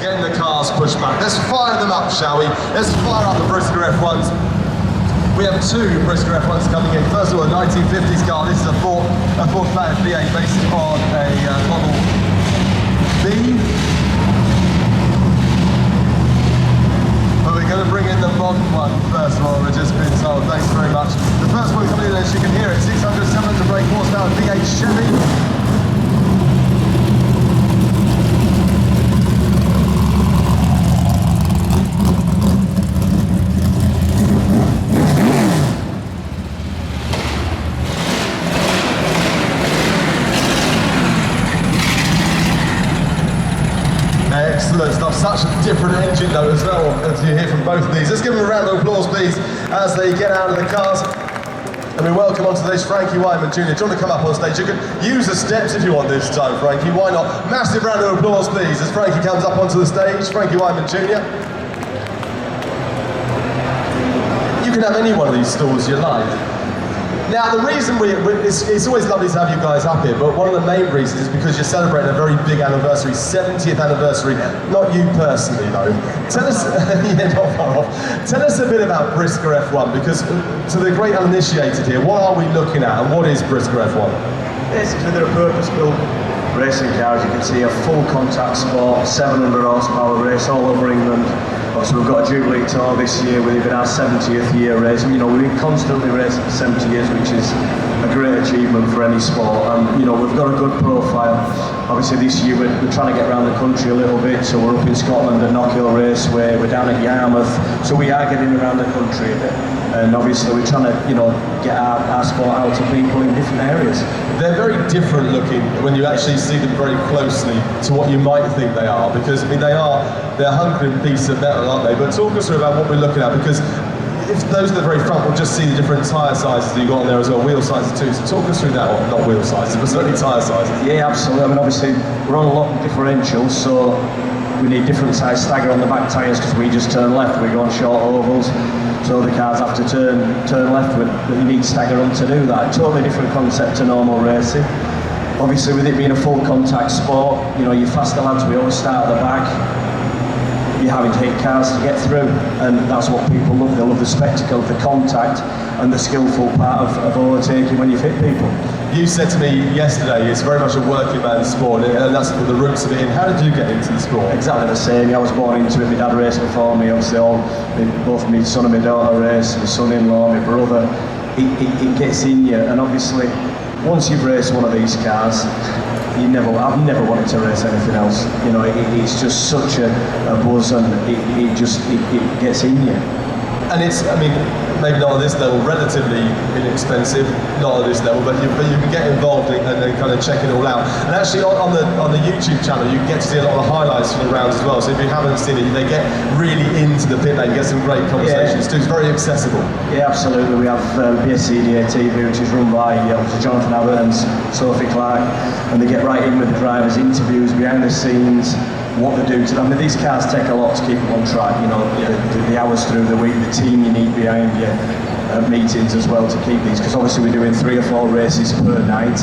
getting the cars pushed back. Let's fire them up, shall we? Let's fire up the Brisker F1s. We have two Brisker F1s coming in. First of all, a 1950s car. This is a Ford Flat V8 based on a Model B. But we're going to bring in the modern one first of all. We've just been told. Thanks very much. The first one coming in, as you can hear it, 600, 700 brake horsepower V8 Chevy. Excellent stuff, such a different engine though as well, as you hear from both of these. Let's give them a round of applause please, as they get out of the cars. And we welcome on stage Frankie Wainman Jr. Do you want to come up on stage? You can use the steps if you want this time, Frankie, why not? Massive round of applause please, as Frankie comes up onto the stage, Frankie Wainman Jr. You can have any one of these stalls you like. Now the reason it's always lovely to have you guys up here, but one of the main reasons is because you're celebrating a very big anniversary, 70th anniversary, not you personally though. Tell us, yeah, not far off. Tell us a bit about Brisker F1, because to the great uninitiated here, what are we looking at and what is Brisker F1? Basically they're a purpose-built racing car, as you can see, a full contact sport, 700 horsepower race all over England. So we've got a Jubilee Tour this year, we've been our 70th year racing. You know, we've been constantly racing for 70 years, which is a great achievement for any sport. And you know, we've got a good profile. Obviously this year we're trying to get around the country a little bit, so we're up in Scotland at Knockhill Raceway, we're down at Yarmouth, so we are getting around the country a bit. And obviously we're trying to, you know, get our sport out to people in different areas. They're very different looking when you actually see them very closely to what you might think they are, because I mean they're a hungry piece of metal, aren't they? But talk us through about what we're looking at, because if those at the very front will just see the different tyre sizes that you've got on there as well, wheel sizes too, so talk us through that, or not wheel sizes, but certainly tyre sizes. Yeah, absolutely. I mean obviously we're on a lot of differentials, so we need different size stagger on the back tyres because we just turn left, we go on short ovals. So the cars have to turn left, but you need stagger on to do that. Totally different concept to normal racing. Obviously with it being a full contact sport, you know, your faster lads, we always start at the back. You're having to hit cars to get through, and that's what people love. They love the spectacle of the contact and the skillful part of overtaking when you've hit people. You said to me yesterday, it's very much a working man's sport, and that's the roots of it. And how did you get into the sport? Exactly the same. I was born into it. My dad raced before me. Obviously, both my son and my daughter race, my son-in-law, my brother. It gets in you, and obviously, once you've raced one of these cars, I've never wanted to race anything else. You know, it's just such a buzz, and it gets in you. And it's, I mean, maybe not at this level, relatively inexpensive, not at this level, but you can get involved and kind of check it all out. And actually on the YouTube channel, you get to see a lot of the highlights from the rounds as well. So if you haven't seen it, they get really into the pit lane, you get some great conversations too. It's very accessible. Yeah, absolutely. We have BSCDA TV, which is run by Jonathan Abbott and Sophie Clark, and they get right in with the drivers, interviews, behind the scenes, what they do to them. I mean, these cars take a lot to keep them on track, you know, the hours through the week, the team you need behind you, meetings as well to keep these, because obviously we're doing 3 or 4 races per night,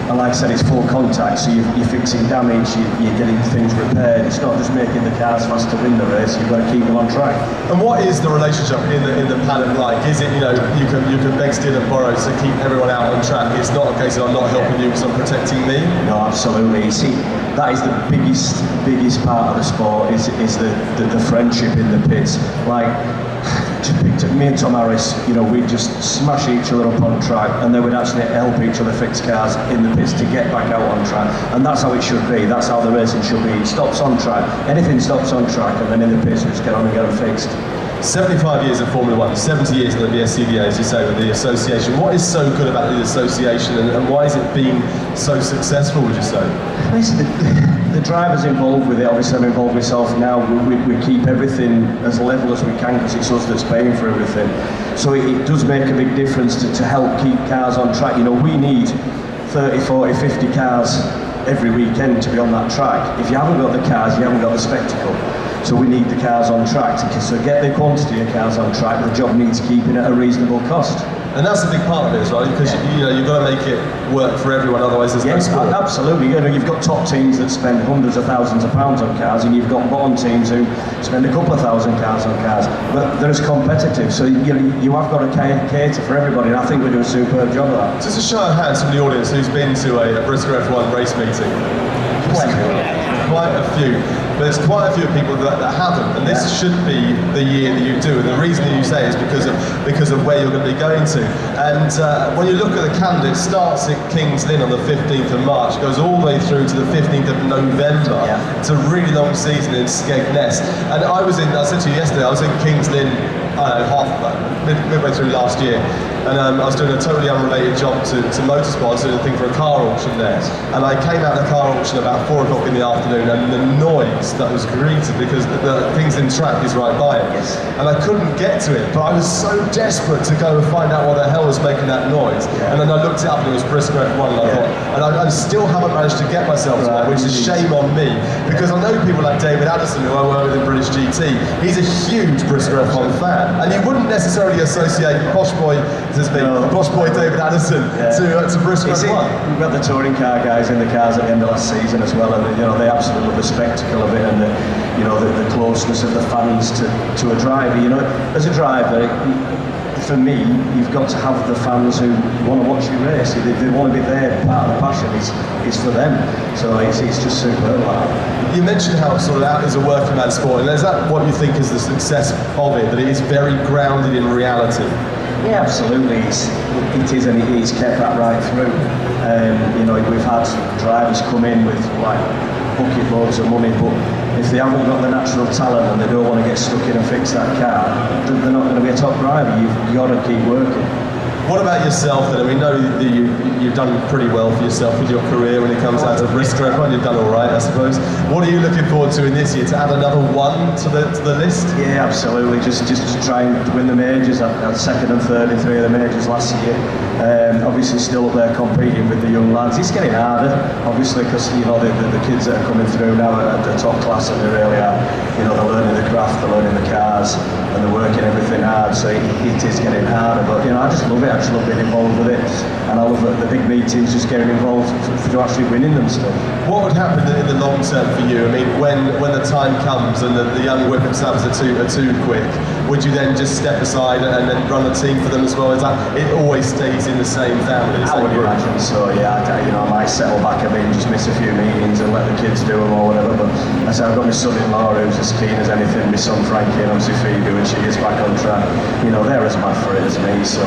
and like I said, it's full contact, so you're fixing damage, you're getting things repaired. It's not just making the cars fast to win the race, you've got to keep them on track. And what is the relationship in the paddock like? Is it, you know, you can beg, steal and borrow to keep everyone out on track? It's not a case of I'm not helping you because I'm protecting me? No, absolutely. You see, that is the biggest part of the sport, is the friendship in the pits. Like, me and Tom Harris, you know, we'd just smash each other up on track, and then we'd actually help each other fix cars in the pits to get back out on track. And that's how it should be. That's how the racing should be. It stops on track. Anything stops on track, and then in the pits we just get on and get them fixed. 75 years of Formula 1, 70 years in the BSCDA, as you say, with the association. What is so good about the association, and why has it been so successful, would you say? Basically, the drivers involved with it, obviously I'm involved myself now, we keep everything as level as we can because it's us that's paying for everything. So it does make a big difference to help keep cars on track. You know, we need 30, 40, 50 cars every weekend to be on that track. If you haven't got the cars, you haven't got the spectacle. So we need the cars on track. So get the quantity of cars on track, the job needs keeping at a reasonable cost. And that's a big part of it as well, because you've got to make it work for everyone, otherwise there's no sport. Absolutely. You've got top teams that spend hundreds of thousands of pounds on cars, and you've got bottom teams who spend a couple of thousand pounds on cars. But they're as competitive, so you have got to cater for everybody, and I think we do a superb job of that. Just a show of hands from the audience who's been to a Briscoe F1 race meeting. Quite a few. But there's quite a few people that haven't, and this should be the year that you do. And the reason that you say it is because of where you're going to be going to. And when you look at the calendar, it starts at King's Lynn on the 15th of March, goes all the way through to the 15th of November. Yeah. It's a really long season in Skegness. And I said to you yesterday, I was in King's Lynn, midway through last year, and I was doing a totally unrelated job to Motorsport. I was doing a thing for a car auction there, and I came out of the car auction about 4 o'clock in the afternoon, and the noise that was greeted, because the King's Lynn track is right by it, and I couldn't get to it, but I was so desperate to go and find out what the hell was making that noise, and then I looked it up and it was Briscoe F1, and I thought, and I still haven't managed to get myself to that, which is shame on me, because I know people like David Addison, who I work with in British GT. He's a huge Briscoe F1 fan, and you wouldn't necessarily associate Posh Boy David Addison to Briscoe F1. We've got the touring car guys in the cars at the end of last season as well, and they absolutely love the spectacle of it, and the closeness of the fans to a driver. As a driver, for me, you've got to have the fans who want to watch you race. They want to be there. Part of the passion is for them. So it's just superb. You mentioned how sort of that is a working man sport, and is that what you think is the success of it? That it is very grounded in reality. Yeah, absolutely. It is, and it is kept that right through. We've had drivers come in with bucket loads of money, but if they haven't got the natural talent and they don't want to get stuck in and fix that car, they're not going to be a top driver. You've got to keep working. What about yourself then? We know that you've done pretty well for yourself with your career when it comes out to Briscoe F1. You've done all right, I suppose. What are you looking forward to in this year? To add another one to the list? Yeah, absolutely. Just to try and win the majors. I had second and third in 3 of the majors last year. Obviously still up there competing with the young lads. It's getting harder, obviously, because the kids that are coming through now are at the top class, and they really are. They're learning the craft, they're learning the cars, and they're working everything hard. So it is getting harder. But I just love it. I just love being involved with it, and I love the big meetings, just getting involved for actually winning them stuff. What would happen in the long term for you? I mean, when the time comes and the young whip-and-snappers are too quick, would you then just step aside and then run a team for them as well? Is that it always stays in the same family? I would imagine so. Yeah, I might settle back a bit and just miss a few meetings and let the kids do them or whatever. But I say I've got my son-in-law who's as keen as anything. My son Frankie, and obviously Phoebe when she gets back on track. They're as mad for it as me. So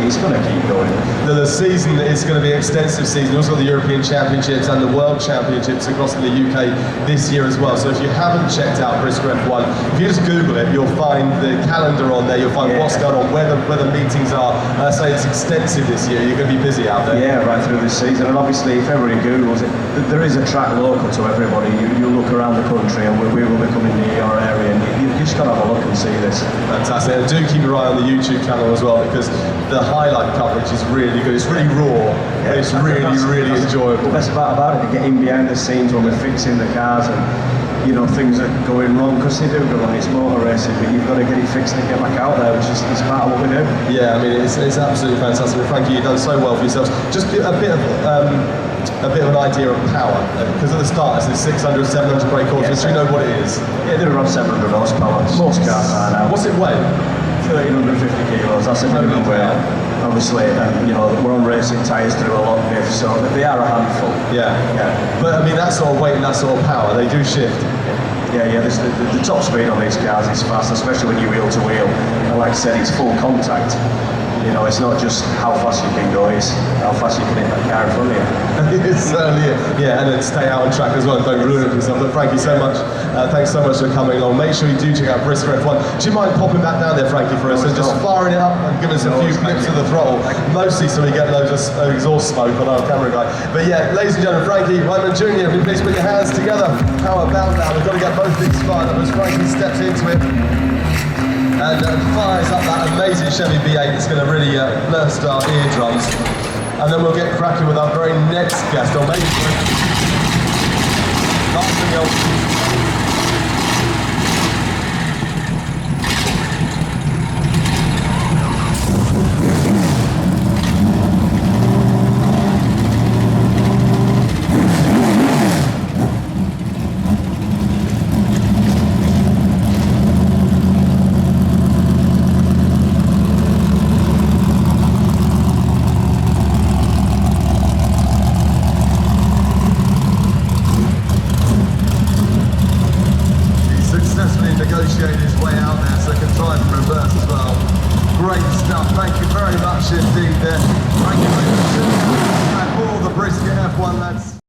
he's going to keep going. The season is going to be an extensive season. We've also got the European Championships and the World Championships across in the UK this year as well. So if you haven't checked out Briscoe F1, if you just Google it, you'll find the calendar on there. You'll find what's going on, where the meetings are. So it's extensive this year. You're going to be busy out there. Yeah, right through this season. And obviously, if everybody Googles it, there is a track local to everybody. You look around the country, and we will be coming near your area, and you just got to have a look and see this. Fantastic. And do keep your eye on the YouTube channel as well, because the highlight coverage is really good. It's really raw. Yeah, it's really enjoyable. The best part about it, getting behind the scenes when we're fixing the cars and things are going wrong, because they do go wrong. It's motor racing, but you've got to get it fixed and get back out there, which is part of what we do. Yeah, I mean it's absolutely fantastic. Frankie, you've done so well for yourselves. Just a bit of an idea of power, because at the start it's 600, 700 brake horsepower. Do you know what it is? Yeah, they're around 700 horsepower. Most cars are now. What's it weigh? 1,350 kilos. That's a minimum weight. Obviously, we're on racing tyres through a lot of diff, so they are a handful. Yeah. But I mean, that sort of weight and that sort of power, they do shift. Yeah. The top speed on these cars is fast, especially when you wheel to wheel. And like I said, it's full contact. It's not just how fast you can go, it's how fast you can hit that car in front of you. It's certainly it. Yeah, and then stay out on track as well, and don't ruin it for yourself. But Frankie, thanks so much for coming along. Make sure you do check out Briscoe F1. Do you mind popping back down there, Frankie, for us, and just firing it up and giving us a few clips of the throttle, mostly so we get loads of exhaust smoke on our camera guy. But yeah, ladies and gentlemen, Frankie, Wainman Jr., if you please put your hands together. How about that? We've got to get both things fired up as Frankie steps into it and fires up that amazing Chevy V8 that's going to really burst our eardrums. And then we'll get cracking with our very next guest, or maybe nothing else. Great stuff. Thank you very much indeed there. Thank you very much. And all the brisket F1 lads.